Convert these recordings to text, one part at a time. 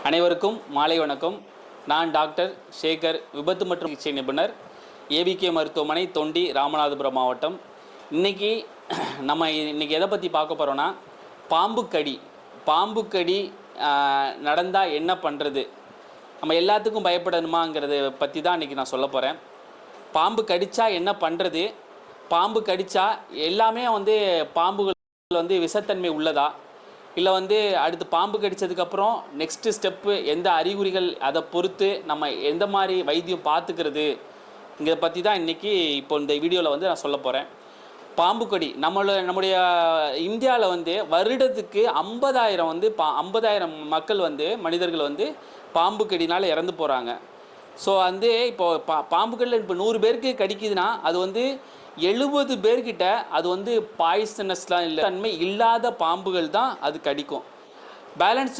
அனைவருக்கும் மாலை வணக்கம். நான் டாக்டர் சேகர், விபத்து மற்றும் சிகிச்சை நிபுணர், ஏவிகே மருத்துவமனை, தொண்டி, ராமநாதபுரம் மாவட்டம். இன்றைக்கி எதை பற்றி பார்க்க போகிறோன்னா, பாம்பு கடி நடந்தால் என்ன பண்ணுறது, நம்ம எல்லாத்துக்கும் பயப்படணுமாங்கிறத பற்றி தான் இன்றைக்கி நான் சொல்ல போகிறேன். பாம்பு கடித்தா என்ன பண்ணுறது, பாம்பு கடித்தா எல்லாமே பாம்புகள் விஷத்தன்மை உள்ளதா, இல்லை அடுத்து பாம்பு கடித்ததுக்கப்புறம் நெக்ஸ்ட்டு ஸ்டெப்பு எந்த அறிகுறிகள், அதை பொறுத்து நம்ம எந்த மாதிரி வைத்தியம் பார்த்துக்கிறது, இதை பற்றி தான் இன்றைக்கி இந்த வீடியோவில் நான் சொல்ல போகிறேன். பாம்பு கடி நம்முடைய இந்தியாவில் வருடத்துக்கு 50,000 மக்கள் மனிதர்கள் பாம்பு கடினால் இறந்து போகிறாங்க. ஸோ இப்போ பாம்புகளில் இப்போ 100 பேருக்கு கடிக்குதுன்னா அது 70 பேர்கிட்ட அது பாய்சனஸ்லாம் இல்லை, தன்மை இல்லாத பாம்புகள் தான் அது கடிக்கும். பேலன்ஸ்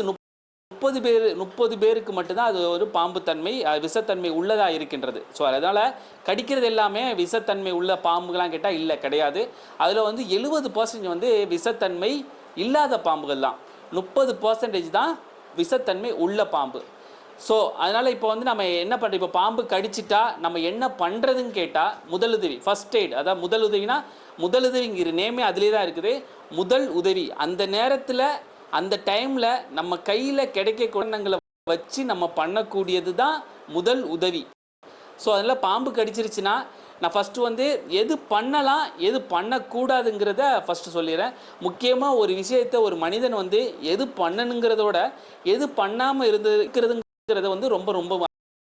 30 பேருக்கு மட்டும்தான் அது ஒரு பாம்பு தன்மை, விஷத்தன்மை உள்ளதாக இருக்கின்றது. ஸோ அதனால் கடிக்கிறது எல்லாமே விஷத்தன்மை உள்ள பாம்புகளாம் கேட்டால் இல்லை, கிடையாது. அதில் 70% விஷத்தன்மை இல்லாத பாம்புகள் தான், 30% தான் விஷத்தன்மை உள்ள பாம்பு. ஸோ அதனால் இப்போ நம்ம என்ன பண்ணுறோம், இப்போ பாம்பு கடிச்சிட்டா நம்ம என்ன பண்ணுறதுன்னு கேட்டால், முதலுதவி, ஃபஸ்ட் எய்ட். அதாவது முதலுதவினா, முதலுதவிங்கிற நேமே அதிலே தான் இருக்குது. முதல் உதவி, அந்த நேரத்தில் அந்த டைமில் நம்ம கையில் கிடைக்க குணங்களை வச்சு நம்ம பண்ணக்கூடியது தான் முதல் உதவி. ஸோ அதில் பாம்பு கடிச்சிருச்சுன்னா நான் ஃபஸ்ட்டு எது பண்ணலாம் எது பண்ணக்கூடாதுங்கிறத ஃபஸ்ட்டு சொல்லிடுறேன். முக்கியமாக ஒரு விஷயத்தை ஒரு மனிதன் எது பண்ணணுங்கிறதோட எது பண்ணாமல் இருக்கிறதுங்கிறது ரொம்ப ரொம்ப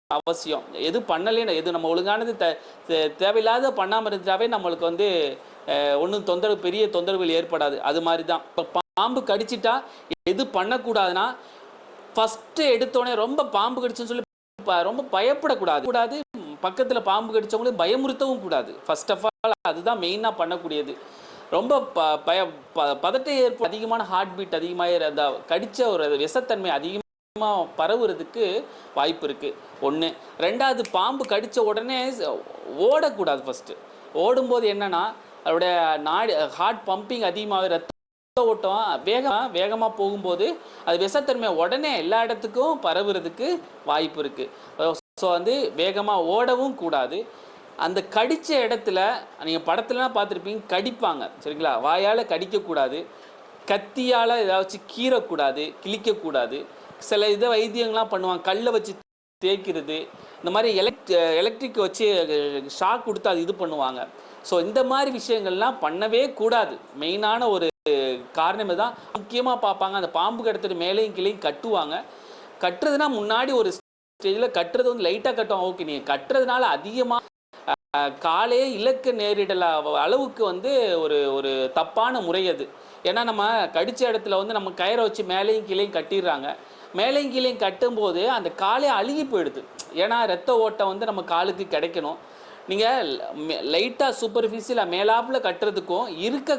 அவசியம். எது பண்ணலைன்னு, எது நம்ம ஒழுங்கானது தேவையில்லாத பண்ணாமல் இருந்தாவே நம்மளுக்கு ஒன்றும் பெரிய தொந்தரவுகள் ஏற்படாது. அது மாதிரி தான் இப்போ பாம்பு கடிச்சிட்டா எது பண்ணக்கூடாதுன்னா, ஃபஸ்ட்டு எடுத்தோடனே ரொம்ப பாம்பு கடிச்சுன்னு சொல்லி ரொம்ப பயப்படக்கூடாது. பக்கத்தில் பாம்பு கடித்தவங்களும் பயமுறுத்தவும் கூடாது. ஃபர்ஸ்ட் ஆஃப் ஆல் அதுதான் மெயினாக பண்ணக்கூடியது. ரொம்ப பதட்டை அதிகமான ஹார்ட் பீட் அதிகமாக, அந்த கடித்த ஒரு விஷத்தன்மை அதிகமாக பரவுறதுக்கு வாய்ப்பு இருக்குது. ஒன்று. ரெண்டாவது, பாம்பு கடித்த உடனே ஓடக்கூடாது. ஃபஸ்ட்டு ஓடும்போது என்னென்னா, அதோடைய ஹார்ட் பம்பிங் அதிகமாக, ரத்த ஓட்டம் வேகமாக போகும்போது அது விஷத்தன்மை உடனே எல்லா இடத்துக்கும் பரவுறதுக்கு வாய்ப்பு இருக்குது. ஸோ வேகமாக ஓடவும் கூடாது. அந்த கடித்த இடத்துல நீங்கள் படத்துலலாம் பார்த்துருப்பீங்க, கடிப்பாங்க, சரிங்களா? வாயால் கடிக்கக்கூடாது, கத்தியால் ஏதாச்சும் கீறக்கூடாது, கிழிக்கக்கூடாது. சில வைத்தியங்கள்லாம் பண்ணுவாங்க, கல்லை வச்சு தேய்க்கிறது, இந்த மாதிரி எலக்ட்ரிக் வச்சு ஷாக் கொடுத்து அது இது பண்ணுவாங்க. ஸோ இந்த மாதிரி விஷயங்கள்லாம் பண்ணவே கூடாது. மெயினான ஒரு காரணம் தான். முக்கியமாக பார்ப்பாங்க, அந்த பாம்பு கடுத்துட்டு மேலேயும் கீழேயும் கட்டுவாங்க. கட்டுறதுனா முன்னாடி ஒரு ஸ்டேஜில் கட்டுறது லைட்டாக கட்டுவாங்க. ஓகே, நீங்கள் கட்டுறதுனால அதிகமாக காலே இலக்க நேரிடல அளவுக்கு ஒரு தப்பான முறை அது. ஏன்னா நம்ம கடித்த இடத்துல நம்ம கயிறை வச்சு மேலேயும் கீழேயும் கட்டிடுறாங்க. மேலேயும் கீழேயும் கட்டும்போது அந்த காலே அழுகி போயிடுது. ஏன்னா ரத்த ஓட்டம் நம்ம காலுக்கு கிடைக்கணும். நீங்கள் லைட்டாக சூப்பர்ஃபிஷியலாக மேலாப்பில் கட்டுறதுக்கும்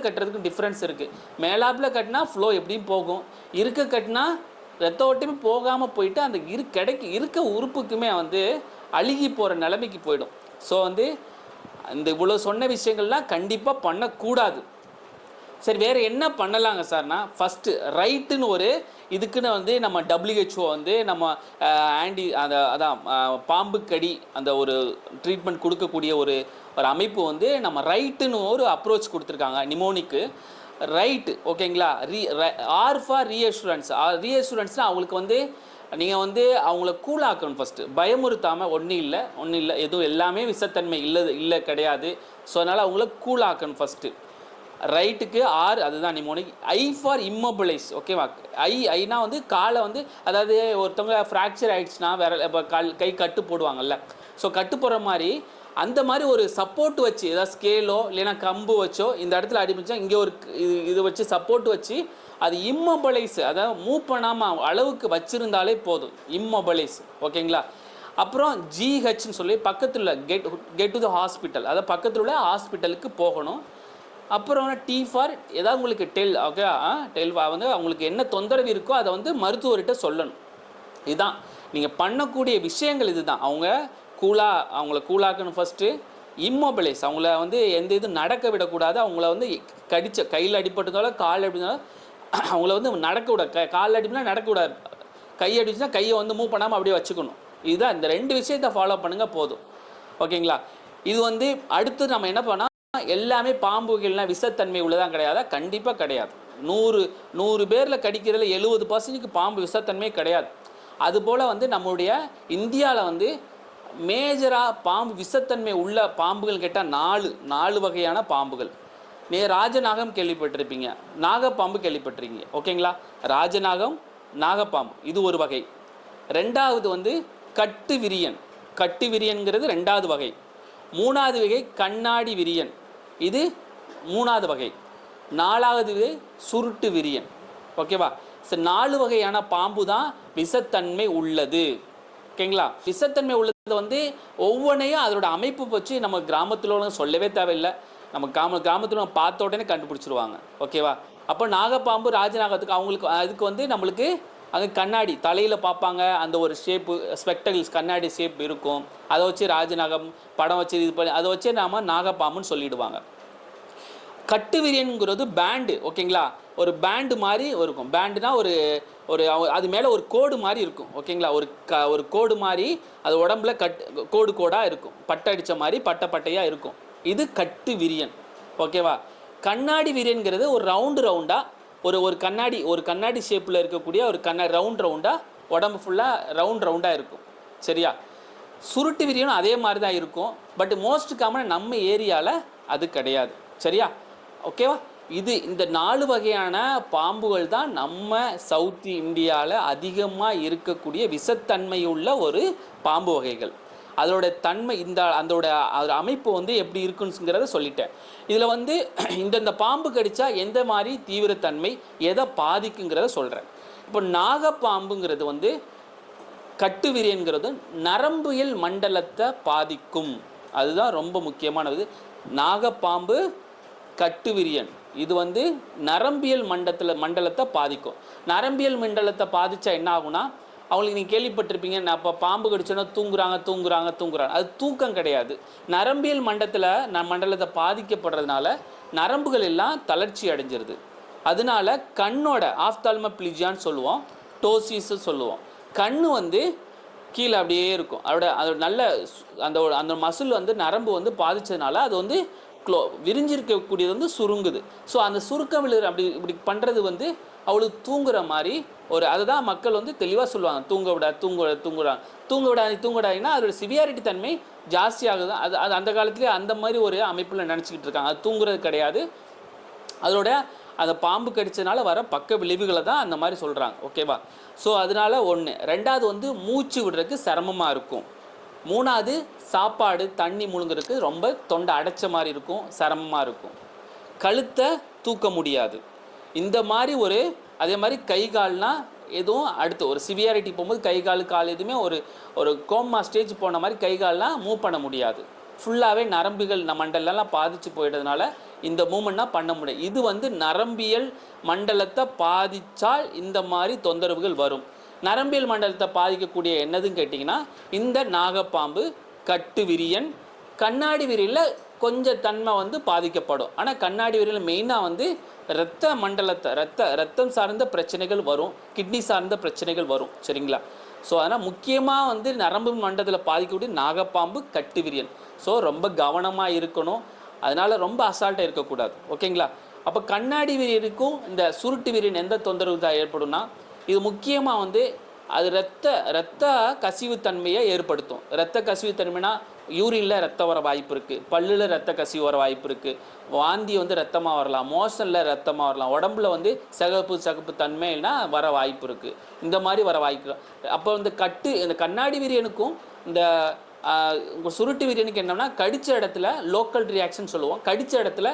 கட்டுறதுக்கும் டிஃப்ரென்ஸ் இருக்குது. மேலாப்பில் கட்டினா ஃப்ளோ எப்படியும் போகும், கட்டினா ரத்த ஓட்டமே போகாமல் போயிட்டு அந்த இருக்க உறுப்புக்குமே அழுகி போகிற நிலைமைக்கு போயிடும். ஸோ இந்த இவ்வளோ சொன்ன விஷயங்கள்லாம் கண்டிப்பாக பண்ணக்கூடாது. சரி, வேறு என்ன பண்ணலாங்க சார்னா, ஃபஸ்ட்டு ரைட்டுன்னு ஒரு இதுக்குன்னு நம்ம WHO நம்ம அதான் பாம்பு கடி அந்த ஒரு ட்ரீட்மெண்ட் கொடுக்கக்கூடிய ஒரு அமைப்பு நம்ம ரைட்டுன்னு ஒரு அப்ரோச் கொடுத்துருக்காங்க நிமோனிக்கு. ரைட்டு, ஓகேங்களா? ஆர் ஃபார் ரீஅஷூரன்ஸ்னால் அவங்களுக்கு நீங்கள் அவங்கள கூலாக்கணும். ஃபஸ்ட்டு பயமுறுத்தாமல், ஒன்றும் இல்லை எதுவும் எல்லாமே விஷத்தன்மை இல்லை கிடையாது. ஸோ அதனால் அவங்கள கூலாக்கணும் ஃபஸ்ட்டு. ரைட்டுக்கு ஆர், அதுதான் நிமோனிக். ஐ ஃபார் இம்மொபிளைஸ், ஓகேவா? ஐனா காலை அதாவது ஒருத்தவங்க ஃப்ராக்சர் ஆகிடுச்சுன்னா இப்போ கை கட்டு போடுவாங்கல்ல. ஸோ கட்டு போடுற மாதிரி அந்த மாதிரி ஒரு சப்போர்ட் வச்சு, ஏதாவது ஸ்கேலோ இல்லைன்னா கம்பு வச்சோ இந்த இடத்துல அடிப்பிச்சா இங்கே ஒரு இது வச்சு சப்போர்ட் வச்சு அது இம்மொபிளைஸ், அதாவது மூவ் பண்ணாமல் அளவுக்கு வச்சுருந்தாலே போதும், இம்மொபிளைஸ், ஓகேங்களா? அப்புறம் ஜிஹெச்னு சொல்லி பக்கத்தில் கெட் டு த ஹாஸ்பிட்டல், அதாவது பக்கத்தில் உள்ள ஹாஸ்பிட்டலுக்கு போகணும். அப்புறம் டி ஃபார் ஏதாவது உங்களுக்கு ஓகே, அவங்களுக்கு என்ன தொந்தரவு இருக்கோ அதை மருத்துவர்கிட்ட சொல்லணும். இதுதான் நீங்கள் பண்ணக்கூடிய விஷயங்கள். இதுதான் அவங்கள கூலாக்கணும். ஃபஸ்ட்டு இம்மொபிளைஸ், அவங்கள எந்த இதுவும் நடக்க விடக்கூடாது. அவங்கள கடித்த கையில் அடிப்பட்டதால கால் அடிப்பதால அவங்கள நடக்க விட, காலில் அடிப்பா நடக்க விடாது, கை அடிச்சுன்னா கையை வந்து மூவ் பண்ணாமல் அப்படியே வச்சுக்கணும். இதுதான், இந்த 2 விஷயத்தை ஃபாலோ பண்ணுங்கள் போதும். ஓகேங்களா? இது வந்து அடுத்து நம்ம என்ன பண்ணால், எல்லாமே பாம்பு வகைகள்லாம் விஷத்தன்மை உள்ளதான் கிடையாதா? கண்டிப்பாக கிடையாது. 100 பேரில் கடிக்கிறதுல 70% பாம்பு விஷத்தன்மை கிடையாது. அதுபோல் வந்து நம்மளுடைய இந்தியாவில் வந்து மேஜராக பாம்பு விஷத்தன்மை உள்ள பாம்புகள் கேட்டால் 4 வகையான பாம்புகள். ராஜநாகம் கேள்விப்பட்டிருப்பீங்க, நாகப்பாம்பு கேள்விப்பட்டிருக்கீங்க. ஓகேங்களா? ராஜநாகம், நாகப்பாம்பு இது ஒரு வகை. 2வது வந்து கட்டு விரியன். கட்டு விரியன்கிறது 2வது வகை. 3வது வகை கண்ணாடி விரியன், இது 3வது வகை. 4வது வகை சுருட்டு விரியன். ஓகேவா? 4 வகையான பாம்பு தான் விஷத்தன்மை உள்ளது. ஓகேங்களா? விஷத்தன்மை உள்ளது வந்து ஒவ்வொன்றையும் அதோட அமைப்பு வச்சு நம்ம கிராமத்தில் சொல்லவே தேவையில்லை. நம்ம கிராமத்தில் பார்த்த உடனே கண்டுபிடிச்சிருவாங்க. ஓகேவா? அப்போ நாகப்பாம்பு, ராஜநாகத்துக்கு அவங்களுக்கு அதுக்கு வந்து நம்மளுக்கு அங்கே கண்ணாடி தலையில் பார்ப்பாங்க, அந்த ஒரு ஷேப்பு ஸ்பெக்டகிள்ஸ் கண்ணாடி ஷேப் இருக்கும். அதை வச்சு ராஜநாகம் படம் வச்சு இது பண்ணி அதை வச்சு நாம் நாகப்பாம்புன்னு சொல்லிடுவாங்க. கட்டு விரியன்கிறது பேண்டு. ஓகேங்களா? ஒரு பேண்டு மாதிரி இருக்கும். பேண்டுனா ஒரு அது மேலே ஒரு கோடு மாதிரி இருக்கும். ஓகேங்களா? ஒரு கோடு மாதிரி அது உடம்புல கோடாக இருக்கும். பட்டை அடித்த மாதிரி பட்டையாக இருக்கும். இது கட்டு விரியன். ஓகேவா? கண்ணாடி விரியன்கிறது ஒரு ரவுண்டாக ஒரு கண்ணாடி ஷேப்பில் இருக்கக்கூடிய ஒரு ரவுண்டாக உடம்பு ஃபுல்லாக ரவுண்டாக இருக்கும். சரியா? சுருட்டு விரியனும் அதே மாதிரி தான் இருக்கும். பட் மோஸ்ட் காமன் நம்ம ஏரியாவில் அது கிடையாது. சரியா? ஓகேவா? இந்த 4 வகையான பாம்புகள் தான் நம்ம சவுத் இந்தியாவில் அதிகமாக இருக்கக்கூடிய விஷத்தன்மையுள்ள ஒரு பாம்பு வகைகள். அதோட தன்மை அதோட அமைப்பு வந்து எப்படி இருக்குங்கிறத சொல்லிட்டேன். இதில் வந்து இந்த பாம்பு கடித்தா எந்த மாதிரி தீவிரத்தன்மை எதை பாதிக்குங்கிறத சொல்கிறேன். இப்போ நாகப்பாம்புங்கிறது வந்து கட்டு விரியன்கிறது நரம்பியல் மண்டலத்தை பாதிக்கும். அதுதான் ரொம்ப முக்கியமானது. நாகப்பாம்பு, கட்டு விரியன் இது வந்து நரம்பியல் மண்டலத்தை பாதிக்கும். நரம்பியல் மண்டலத்தை பாதித்தா என்ன ஆகுனா, அவங்களுக்கு நீங்கள் கேள்விப்பட்டிருப்பீங்க, அப்போ பாம்பு கடிச்சோன்னா தூங்குறாங்க. அது தூக்கம் கிடையாது. நரம்பியல் மண்டலத்தை பாதிக்கப்படுறதுனால நரம்புகள் எல்லாம் தளர்ச்சி அடைஞ்சிருது. அதனால கண்ணோட ஆஃப்தால்மோப்ளிஜியான்னு சொல்லுவோம், டோசிஸ் சொல்லுவோம். கண்ணு வந்து கீழே அப்படியே இருக்கும். அதோட நல்ல அந்த மசில் வந்து நரம்பு வந்து பாதித்ததுனால அது வந்து விரிஞ்சிருக்கக்கூடியது வந்து சுருங்குது. ஸோ அந்த சுருக்கம் இப்படி பண்ணுறது வந்து அவளுக்கு தூங்குற மாதிரி அதுதான் மக்கள் வந்து தெளிவாக சொல்லுவாங்க, தூங்கவிடாதீங்கன்னா அதோட சிவியாரிட்டி தன்மை ஜாஸ்தியாகுது. அது அந்த காலத்துலேயே அந்த மாதிரி ஒரு அமைப்பில் நினச்சிக்கிட்டு இருக்காங்க. அது தூங்குறது கிடையாது, அதோட அந்த பாம்பு கடிச்சதுனால வர பக்க விளைவுகளை தான் அந்த மாதிரி சொல்கிறாங்க. ஓகேவா? ஸோ அதனால 1. 2வது வந்து மூச்சு விடுறதுக்கு சிரமமாக இருக்கும். 3வது சாப்பாடு தண்ணி முழுங்குறதுக்கு ரொம்ப தொண்டை அடைச்ச மாதிரி இருக்கும், சிரமமாக இருக்கும். கழுத்தை தூக்க முடியாது. இந்த மாதிரி அதே மாதிரி கை கால்னால் எதுவும் அடுத்து ஒரு சிவியாரிட்டி போகும்போது கை கால் எதுவுமே ஒரு கோமா ஸ்டேஜ் போன மாதிரி கை கால்லாம் மூவ் பண்ண முடியாது. ஃபுல்லாகவே நரம்புகள் மண்டலம்லாம் பாதித்து போயிட்டதுனால இந்த மூமெண்ட்லாம் பண்ண முடியாது. இது வந்து நரம்பியல் மண்டலத்தை பாதித்தால் இந்த மாதிரி தொந்தரவுகள் வரும். நரம்பியல் மண்டலத்தை பாதிக்கக்கூடிய என்னதுன்னு கேட்டிங்கன்னா இந்த நாகப்பாம்பு, கட்டு விரியன். கண்ணாடி விரியனில் கொஞ்சம் தன்மை வந்து பாதிக்கப்படும். ஆனால் கண்ணாடி விரியனில் மெயினாக வந்து ரத்தம் சார்ந்த பிரச்சனைகள் வரும், கிட்னி சார்ந்த பிரச்சனைகள் வரும். சரிங்களா? ஸோ அதனால் முக்கியமாக வந்து நரம்பு மண்டலத்தில் பாதிக்கக்கூடிய நாகப்பாம்பு, கட்டு விரியன். ஸோ ரொம்ப கவனமாக இருக்கணும். அதனால் ரொம்ப அசால்ட்டாக இருக்கக்கூடாது. ஓகேங்களா? அப்போ கண்ணாடி விரியனுக்கும் இந்த சுருட்டு விரியன் எந்த தொந்தரவு தான் ஏற்படும்னா, இது முக்கியமாக வந்து அது ரத்த கசிவுத்தன்மையை ஏற்படுத்தும். ரத்த கசிவுத்தன்மைனா யூரினில் ரத்தம் வர வாய்ப்பு இருக்குது, பல்லில் ரத்த கசிவு வர வாய்ப்பு இருக்குது, வாந்தி வந்து ரத்தமாக வரலாம், மோஷனில் ரத்தமாக வரலாம், உடம்புல வந்து சகப்பு தன்மைனா வர வாய்ப்பு இருக்குது. இந்த மாதிரி வர வாய்ப்பு. அப்போ இந்த கண்ணாடி விரியனுக்கும் இந்த சுருட்டு விரியனுக்கு என்னன்னா, கடித்த இடத்துல லோக்கல் ரியாக்ஷன் சொல்லுவோம். கடித்த இடத்துல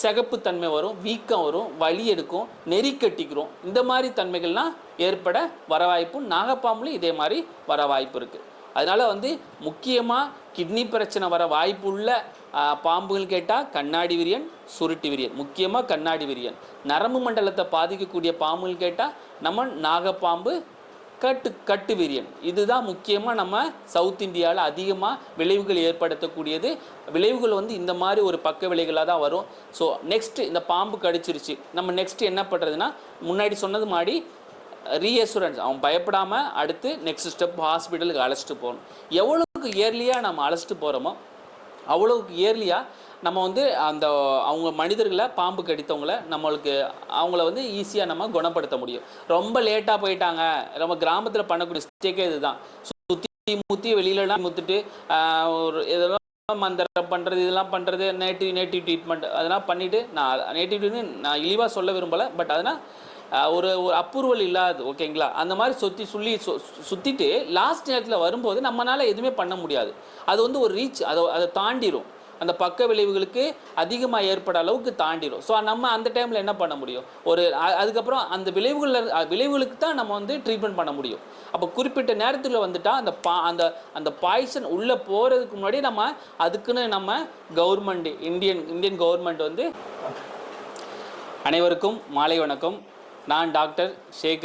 சிகப்பு தன்மை வரும், வீக்கம் வரும், வலி எடுக்கும், நெறி கட்டிக்கிறோம். இந்த மாதிரி தன்மைகள்லாம் ஏற்பட வர வாய்ப்பு. நாகப்பாம்புலையும் இதே மாதிரி வர வாய்ப்பு இருக்குது. அதனால் வந்து முக்கியமாக கிட்னி பிரச்சனை வர வாய்ப்பு உள்ள பாம்புகள் கேட்டால் கண்ணாடி விரியன், சுருட்டு விரியன். முக்கியமாக கண்ணாடி விரியன். நரம்பு மண்டலத்தை பாதிக்கக்கூடிய பாம்புகள் கேட்டால் நம்ம நாகப்பாம்பு, கட்டு விரியன். இதுதான் முக்கியமாக நம்ம சவுத் இந்தியாவில் அதிகமாக விளைவுகள் ஏற்படுத்தக்கூடியது. விளைவுகள் வந்து இந்த மாதிரி ஒரு பக்க விளைவுகளாக தான் வரும். ஸோ நெக்ஸ்ட்டு இந்த பாம்பு கடிச்சிருச்சு, நம்ம நெக்ஸ்ட்டு என்ன பண்ணுறதுன்னா, முன்னாடி சொன்னது மாதிரி ரீஅசூரன்ஸ், அவன் பயப்படாமல் அடுத்து நெக்ஸ்ட் ஸ்டெப் ஹாஸ்பிட்டலுக்கு அழைச்சிட்டு போகணும். எவ்வளோக்கு இயர்லியாக நம்ம அழைச்சிட்டு போகிறோமோ அவ்வளோக்கு இயர்லியாக நம்ம வந்து அந்த அவங்க மனிதர்களை பாம்பு கடித்தவங்களை நம்மளுக்கு அவங்கள வந்து ஈஸியாக நம்ம குணப்படுத்த முடியும். ரொம்ப லேட்டாக போயிட்டாங்க. நம்ம கிராமத்தில் பண்ணக்கூடிய மிஸ்டேக்கே இதுதான். சுற்றி முற்றி வெளியிலலாம் முத்துட்டு ஒரு இதெல்லாம் மந்திரம் பண்ணுறது, இதெல்லாம் பண்ணுறது, நேட்டிவ் ட்ரீட்மெண்ட் அதெல்லாம் பண்ணிவிட்டு, நான் நேட்டிவ்னு நான் இழிவாக சொல்ல விரும்பலை, பட் அதனால் ஒரு அப்ரூவல் இல்லாது, ஓகேங்களா? அந்த மாதிரி சுற்றிட்டு லாஸ்ட் நேரத்தில் வரும்போது நம்மளால் எதுவுமே பண்ண முடியாது. அது வந்து ஒரு ரீச், அதை தாண்டிடும். அந்த பக்க விளைவுகளுக்கு அதிகமாக ஏற்பட அளவுக்கு தாண்டிடும். ஸோ நம்ம அந்த டைமில் என்ன பண்ண முடியும்? அதுக்கப்புறம் அந்த விளைவுகளுக்கு தான் நம்ம வந்து ட்ரீட்மெண்ட் பண்ண முடியும். அப்போ குறிப்பிட்ட நேரத்தில் வந்துட்டால் அந்த பாய்சன் உள்ளே போகிறதுக்கு முன்னாடி நம்ம அதுக்குன்னு நம்ம கவர்மெண்ட் இந்தியன் கவர்மெண்ட் வந்து. அனைவருக்கும் மாலை வணக்கம். நான் டாக்டர் ஷேக்